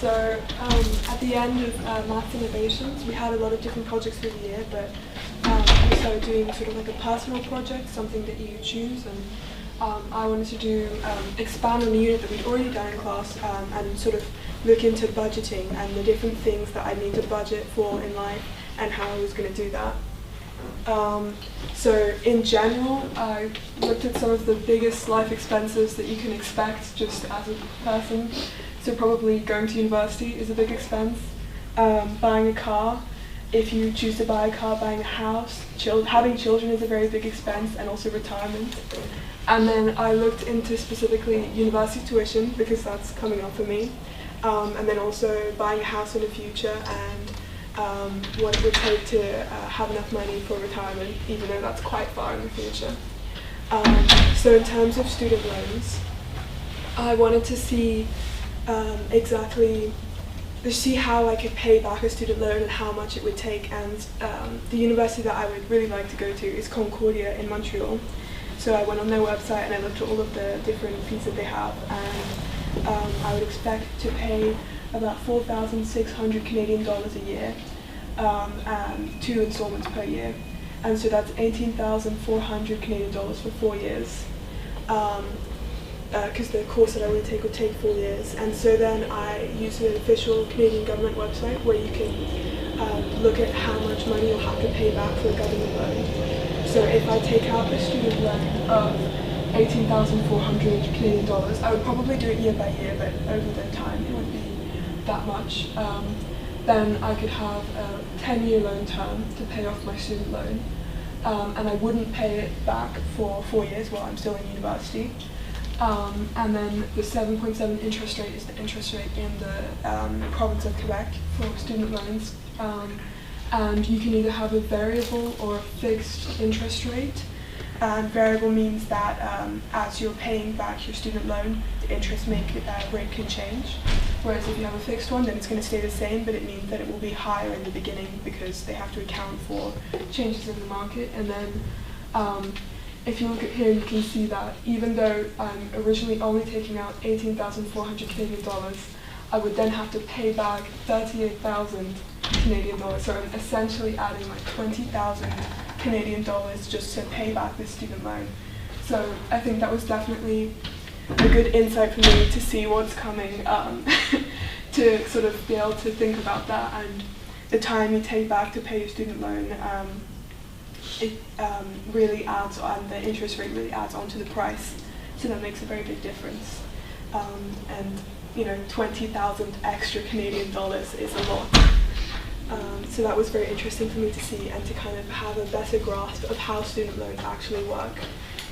So at the end of Maths Innovations, we had a lot of different projects through the year, but we started doing sort of like a personal project, something that you choose, and I wanted to do expand on the unit that we'd already done in class and sort of look into budgeting and the different things that I need to budget for in life and how I was going to do that. So in general, I looked at some of the biggest life expenses that you can expect just as a person. So probably going to university is a big expense, buying a car, if you choose to buy a car, buying a house, having children is a very big expense, and also retirement. And then I looked into specifically university tuition because that's coming up for me, and then also buying a house in the future and what it would take to have enough money for retirement, even though that's quite far in the future. So in terms of student loans, I wanted to see see how I could pay back a student loan and how much it would take, and the university that I would really like to go to is Concordia in Montreal. So I went on their website and I looked at all of the different fees that they have, and I would expect to pay about 4,600 Canadian dollars a year, and 2 installments per year, and so that's 18,400 Canadian dollars for 4 years. Because the course that I would take 4 years, and so then I use an official Canadian government website where you can look at how much money you'll have to pay back for a government loan. So if I take out a student loan of 18,400 Canadian dollars, I would probably do it year by year, but over the time it would be that much. Then I could have a 10-year loan term to pay off my student loan, and I wouldn't pay it back for 4 years while I'm still in university. And then the 7.7 interest rate is the interest rate in the province of Quebec for student loans. And you can either have a variable or a fixed interest rate. And variable means that as you're paying back your student loan, the interest rate can change. Whereas if you have a fixed one, then it's going to stay the same, but it means that it will be higher in the beginning because they have to account for changes in the market. And then if you look at here, you can see that even though I'm originally only taking out 18,400 Canadian dollars, I would then have to pay back 38,000 Canadian dollars. So I'm essentially adding like 20,000 Canadian dollars just to pay back this student loan. So I think that was definitely a good insight for me to see what's coming, to sort of be able to think about that and the time you take back to pay your student loan. It really adds on, the interest rate really adds on to the price, so that makes a very big difference. And you know, 20,000 extra Canadian dollars is a lot. So that was very interesting for me to see and to kind of have a better grasp of how student loans actually work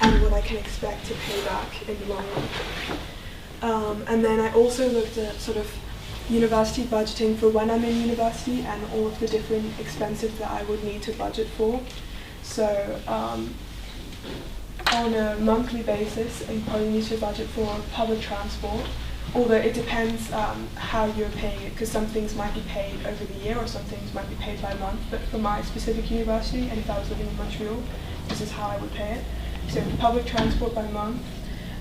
and what I can expect to pay back in the long run. And then I also looked at sort of university budgeting for when I'm in university and all of the different expenses that I would need to budget for. So on a monthly basis, you probably need to budget for public transport, although it depends how you're paying it, because some things might be paid over the year or some things might be paid by month. But for my specific university, and if I was living in Montreal, this is how I would pay it. So public transport by month,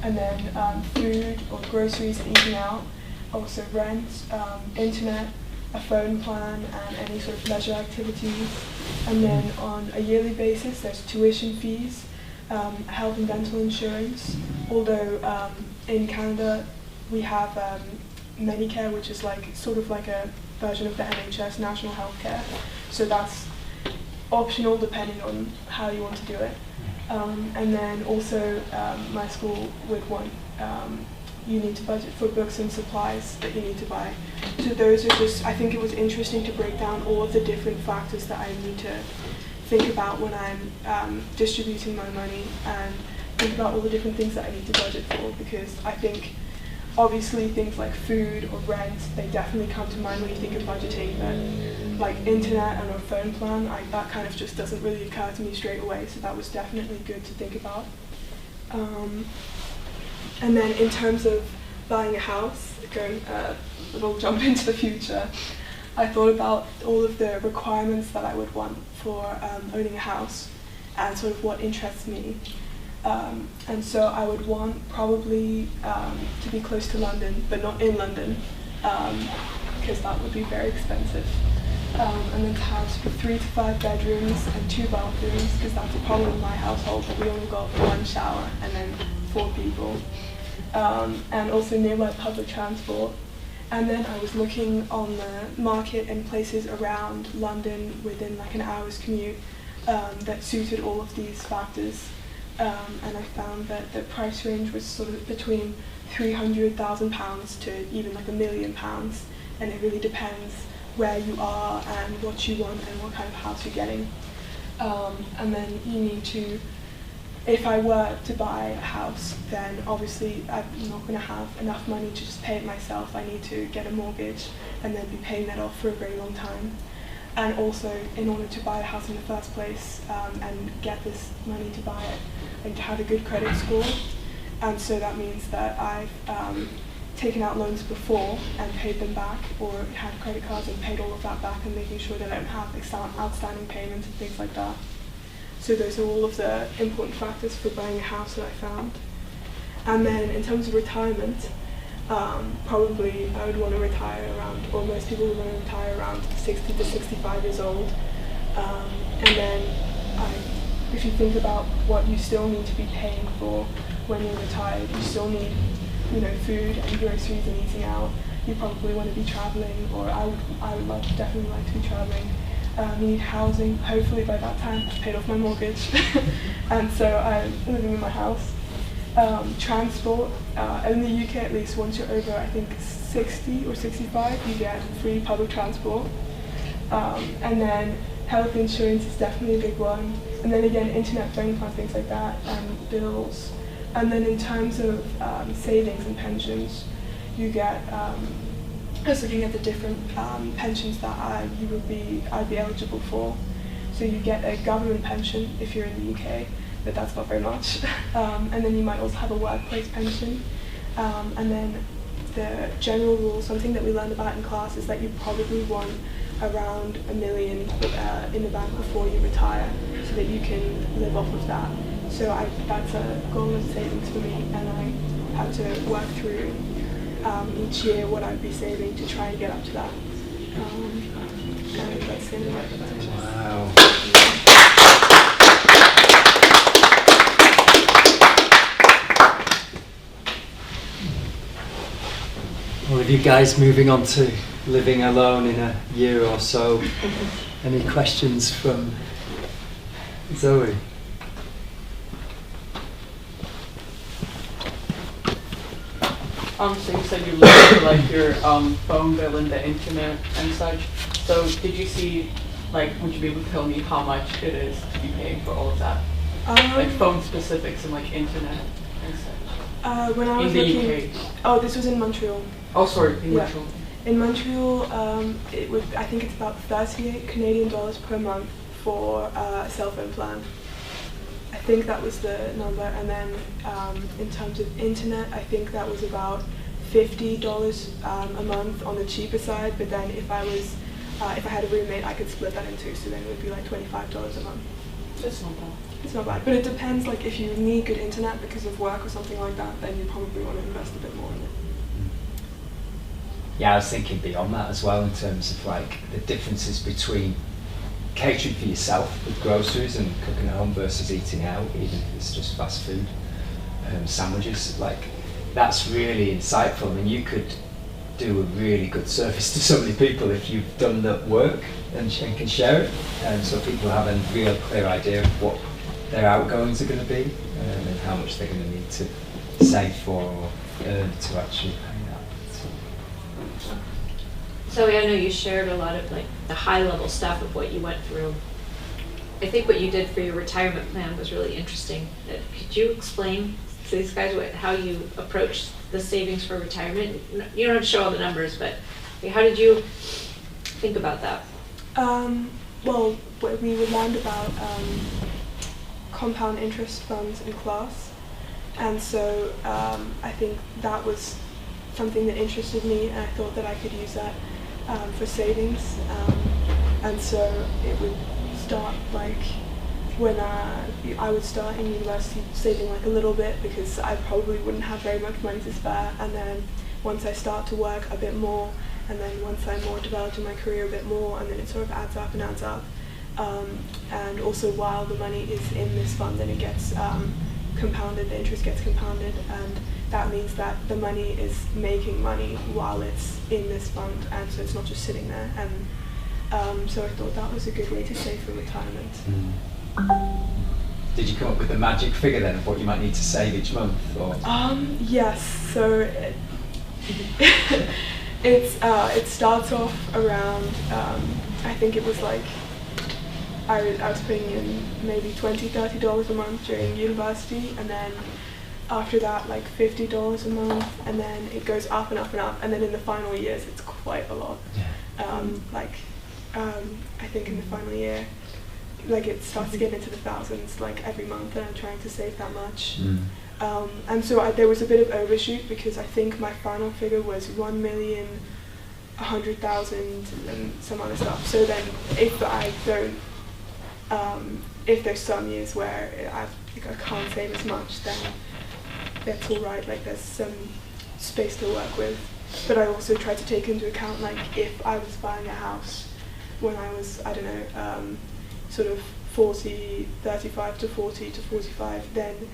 and then food or groceries and eating out, also rent, internet, a phone plan, and any sort of leisure activities. And then on a yearly basis, there's tuition fees, health and dental insurance, although in Canada we have Medicare, which is like sort of like a version of the NHS, National Health Care. So that's optional depending on how you want to do it. And then also my school would want you need to budget for books and supplies that you need to buy. So those are just, I think it was interesting to break down all of the different factors that I need to think about when I'm distributing my money, and think about all the different things that I need to budget for, because I think obviously things like food or rent, they definitely come to mind when you think of budgeting, but like internet and a phone plan, that kind of just doesn't really occur to me straight away, so that was definitely good to think about. And then in terms of buying a house, going a little jump into the future, I thought about all of the requirements that I would want for owning a house and sort of what interests me. And so I would want probably to be close to London, but not in London. because that would be very expensive. And then to have 3 to 5 bedrooms and 2 bathrooms, because that's a problem in my household that we only got 1 shower and then 4 people. And also nearby public transport. And then I was looking on the market in places around London within like an hour's commute that suited all of these factors. And I found that the price range was sort of between £300,000 to even like £1 million. And it really depends where you are and what you want and what kind of house you're getting. And then you need to, if I were to buy a house, then obviously I'm not going to have enough money to just pay it myself. I need to get a mortgage and then be paying that off for a very long time. And also, in order to buy a house in the first place and get this money to buy it, I need to have a good credit score. And so that means that I've taken out loans before and paid them back, or had credit cards and paid all of that back, and making sure that I don't have outstanding payments and things like that. So those are all of the important factors for buying a house that I found. And then in terms of retirement, probably I would want to retire around, or most people would want to retire around 60 to 65 years old. And then if you think about what you still need to be paying for when you're retired, you still need, food and groceries and eating out. You probably want to be traveling, or I would definitely like to be traveling. You need housing. Hopefully by that time I've paid off my mortgage, and so I'm living in my house. Transport, in the UK at least, once you're over I think 60 or 65, you get free public transport. And then health insurance is definitely a big one. And then again, internet, phone plan, things like that, and bills. And then in terms of savings and pensions, you get, I was looking at the different pensions that I'd be eligible for. So you get a government pension if you're in the UK, but that's not very much. And then you might also have a workplace pension. And then the general rule, something that we learned about in class, is that you probably want around £1 million in the bank before you retire, so that you can live off of that. So that's a goal of savings for me, and I have to work through each year what I'd be saving to try and get up to that. And that's the end of my presentation. Wow. Well, with you guys moving on to living alone in a year or so, any questions from Zoe? So you said you looked at like your phone bill and the internet and such. So did you see, would you be able to tell me how much it is to be paying for all of that? Like phone specifics and like internet and such. When I was in the looking, UK. Oh, this was in Montreal. Oh, sorry, in Yeah. Montreal. In Montreal, I think it's about 38 Canadian dollars per month for a cell phone plan. I think that was the number. And then in terms of internet, I think that was about $50 a month on the cheaper side. But then if I had a roommate, I could split that in two, so then it would be like $25 a month. That's not bad. It's not bad, but it depends. Like if you need good internet because of work or something like that, then you probably want to invest a bit more in it. Yeah, I was thinking beyond that as well, in terms of like the differences between catering for yourself with groceries and cooking at home versus eating out, even if it's just fast food, sandwiches. Like that's really insightful. I mean, you could do a really good service to so many people if you've done the work and can share it, and so people have a real clear idea of what their outgoings are going to be and how much they're going to need to save for or earn to actually pay that. So I know you shared a lot of like the high level stuff of what you went through. I think what you did for your retirement plan was really interesting. Could you explain to these guys how you approached the savings for retirement? You don't have to show all the numbers, but how did you think about that? Well, we learned about compound interest funds in class, and so I think that was something that interested me, and I thought that I could use that for savings, and so it would start like when I would start in university saving like a little bit, because I probably wouldn't have very much money to spare, and then once I start to work a bit more, and then once I'm more developed in my career a bit more, and then it sort of adds up and adds up. And also while the money is in this fund, then it gets compounded, the interest gets compounded, and that means that the money is making money while it's in this fund, and so it's not just sitting there. And so I thought that was a good way to save for retirement. Did you come up with the magic figure then of what you might need to save each month? Or? Yes, so it starts off around, I think it was like, I was putting in maybe $20, $30 a month during university, and then after that like $50 a month, and then it goes up and up and up, and then in the final years it's quite a lot. I think in the final year, like it starts to get into the thousands like every month, and I'm trying to save that much. And so there was a bit of overshoot, because I think my final figure was 1,100,000 and some other stuff. So then if I don't, if there's some years where I can't save as much, then that's all right, like there's some space to work with. But I also try to take into account, like if I was buying a house when I was, I don't know, sort of 35 to 40 to 45, then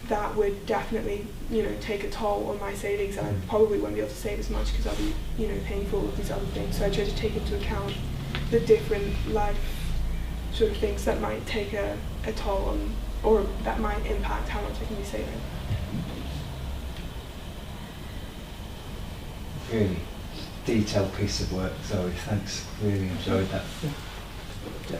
that would definitely, take a toll on my savings, and I probably won't be able to save as much because I'll be, paying for all of these other things. So I try to take into account the different life sort of things that might take a toll on, or that might impact how much I can be saving. Really detailed piece of work, Zoe. Thanks. Really enjoyed that. Yeah.